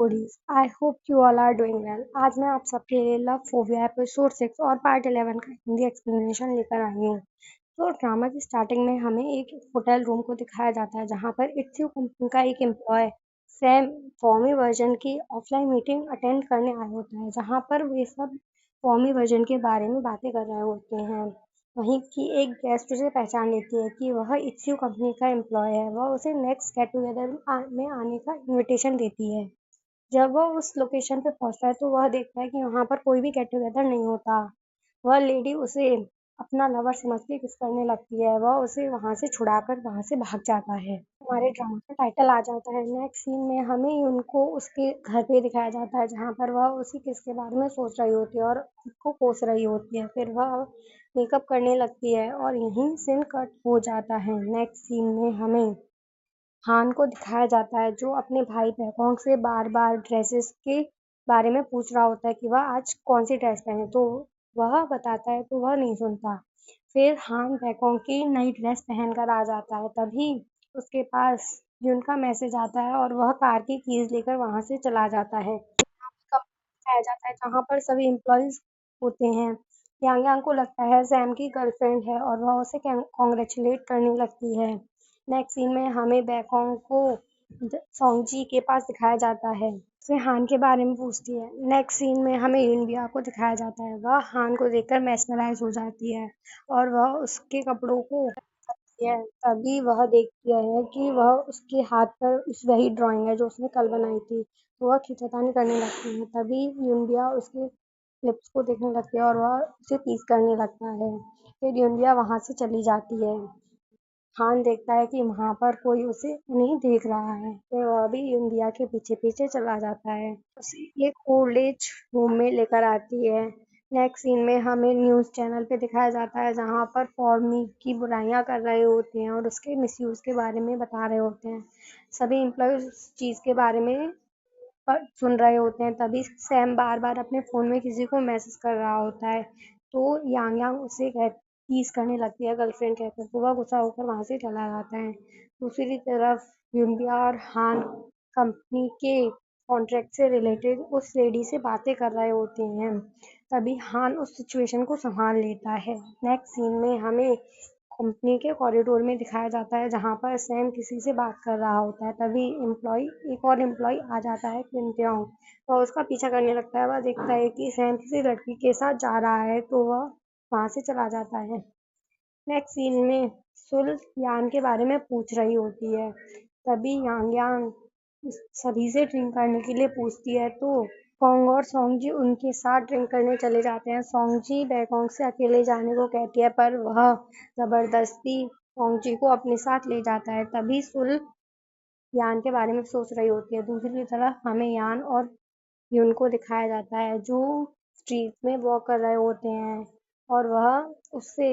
Foodies, I hope you all are doing well. आज मैं आप सबके लिए लव फोबिया एपिसोड 6 और पार्ट 11 का हिंदी एक्सप्लेनेशन लेकर आई हूँ। तो ड्रामा की स्टार्टिंग में हमें एक होटल रूम को दिखाया जाता है जहाँ पर इट्सू कंपनी का एक एम्प्लॉय सैम फॉर्मी वर्जन की ऑफलाइन मीटिंग अटेंड करने आया होता है, जहाँ पर वे सब फॉर्मी वर्जन के बारे में बातें कर रहे होते हैं। वहीं की एक गेस्ट उसे पहचान लेती है कि वह इत्स्यू कंपनी का एम्प्लॉय है। वह उसे नेक्स्ट गेट टुगेदर में आने का इनविटेशन देती है। जब वह उस लोकेशन पे पहुंचता है तो वह देखता है कि वहां पर कोई भी गेट टुगेदर नहीं होता। वह लेडी उसे अपना लवर समझ के किस करने लगती है। वह उसे वहां से छुड़ाकर वहां से भाग जाता है। हमारे ड्रामा का टाइटल आ जाता है। नेक्स्ट सीन में हमें उनको उसके घर पे दिखाया जाता है जहाँ पर वह उसी किस के बारे में सोच रही होती है और उसको कोस रही होती है। फिर वह मेकअप करने लगती है और यहीं सीन कट हो जाता है। नेक्स्ट सीन में हमें हान को दिखाया जाता है जो अपने भाई बैकोंग से बार बार ड्रेसेस के बारे में पूछ रहा होता है कि वह आज कौन सी ड्रेस पहने। तो वह बताता है तो वह नहीं सुनता। फिर हान बैकोंग की नई ड्रेस पहनकर आ जाता है। तभी उसके पास जुन का मैसेज आता है और वह कार की कीज लेकर वहां से चला जाता है। दिखाया जाता है जहाँ पर सभी एम्प्लॉयज होते हैं। यांग यांग को लगता है सैम की गर्लफ्रेंड है और वह उसे कॉन्ग्रेचुलेट करने लगती है। नेक्स्ट सीन में हमें बैकोंग को सोंगजी के पास दिखाया जाता है। उसे हान के बारे में पूछती है। नेक्स्ट सीन में हमें यूनबिया को दिखाया जाता है। वह हान को देखकर मेस्मराइज हो जाती है और वह उसके कपड़ों को है। तभी वह देखती है कि वह उसके हाथ पर उस वही ड्राइंग है जो उसने कल बनाई थी। तो वह खींचातानी करने लगती है। तभी यूनबिया उसके लिप्स को देखने लगती है और वह उसे टीज करने लगता है। फिर यूनबिया वहां से चली जाती है। हान देखता है कि वहां पर कोई उसे नहीं देख रहा है। फिर वह भी यूनबिया के पीछे पीछे चला जाता है। उसे एक ओल्ड एज होम में लेकर आती है। नेक्स्ट सीन में हमें न्यूज़ चैनल पे दिखाया जाता है जहाँ पर फॉर्मी की बुराइयां कर रहे होते हैं और उसके मिसयूज के बारे में बता रहे होते हैं। सभी एम्प्लॉयज उस चीज़ के बारे में सुन रहे होते हैं। तभी सैम बार बार अपने फ़ोन में किसी को मैसेज कर रहा होता है। तो यांग यांग उसे टीज करने लगती है गर्लफ्रेंड कहकर। तो वह गुस्सा होकर वहां से चला जाता है। दूसरी तरफ यूनबिया और हान कंपनी के कॉन्ट्रैक्ट से रिलेटेड उस लेडी से बातें कर रहे होते हैं। तभी हान उस सिचुएशन को संभाल लेता है। नेक्स्ट सीन में हमें कंपनी के कॉरिडोर में दिखाया जाता है जहाँ पर सैम किसी से बात कर रहा होता है। तभी एक और एम्प्लॉय आ जाता है क्विंटियोंग। वह उसका पीछा करने लगता है। वह देखता है कि सैम किसी लड़की के साथ जा रहा है तो वह वहां से चला जाता है। नेक्स्ट सीन में सुल यान के बारे में पूछ रही होती है। तभी यांग यांग सभी से ड्रिंक करने के लिए पूछती है तो कोंग और सोंगजी उनके साथ ड्रिंक करने चले जाते हैं। सोंगजी बैकोंग से अकेले जाने को कहती है पर वह जबरदस्ती सोंगजी को अपने साथ ले जाता है। तभी सुल यान के बारे में सोच रही होती है। दूसरी तरफ हमें यान और यून को दिखाया जाता है जो स्ट्रीट में वॉक कर रहे होते हैं और वह उससे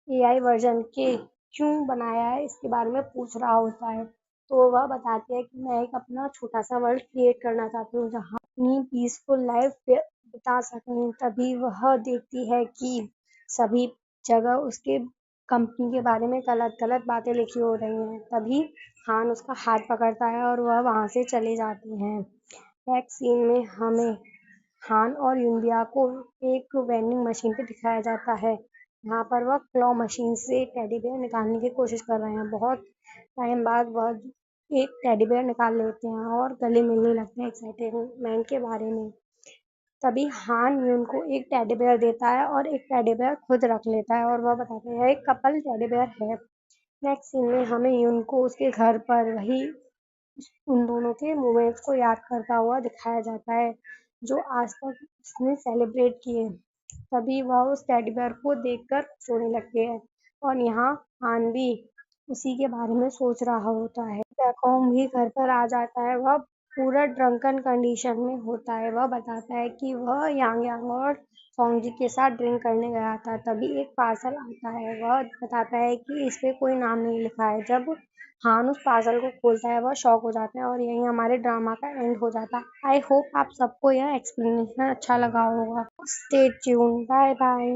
एआई वर्जन के क्यों बनाया है इसके बारे में पूछ रहा होता है। तो वह बताती है कि मैं एक अपना छोटा सा वर्ल्ड क्रिएट करना चाहती हूँ जहाँ अपनी पीसफुल लाइफ बिता सकूँ। तभी वह देखती है कि सभी जगह उसके कंपनी के बारे में गलत गलत बातें लिखी हो रही हैं। तभी हान उसका हाथ पकड़ता है और वह वहाँ से चले जाते हैं। नेक्स्ट सीन में हमें हान और यूनबिया को एक वेंडिंग मशीन पे दिखाया जाता है। यहाँ पर वह क्लॉ मशीन से टेडी बेयर निकालने की कोशिश कर रहे हैं। बहुत टाइम बाद वह एक टेडी बेयर निकाल लेते हैं और गले मिलने लगते हैं एक्साइटमेंट के बारे में। तभी हान यून को एक टेडी बेयर देता है और एक टेडी बेयर खुद रख लेता है और वह बताता है एक कपल टेडी बेयर है। नेक्स्ट सीन में हमें यून को उसके घर पर वही उन दोनों के मोमेंट्स को याद करता हुआ दिखाया जाता है जो आज तक उसने सेलिब्रेट किए। तभी वह उस टेडी बेयर को देखकर सोने लगती है और यहाँ हान भी उसी के बारे में सोच रहा होता है। बैकहोम भी घर पर आ जाता है। वह पूरा ड्रंकन कंडीशन में होता है। वह बताता है कि वह यांग यांग और सोंगजी के साथ ड्रिंक करने गया था। तभी एक पार्सल आता है। वह बताता है कि इस पे कोई नाम नहीं लिखा है। जब हान उस पार्सल को खोलता है वह शॉक हो जाता है और यही हमारे ड्रामा का एंड हो जाता है। आई होप आप सबको यह एक्सप्लेनेशन अच्छा लगा होगा। Stay tune, bye bye.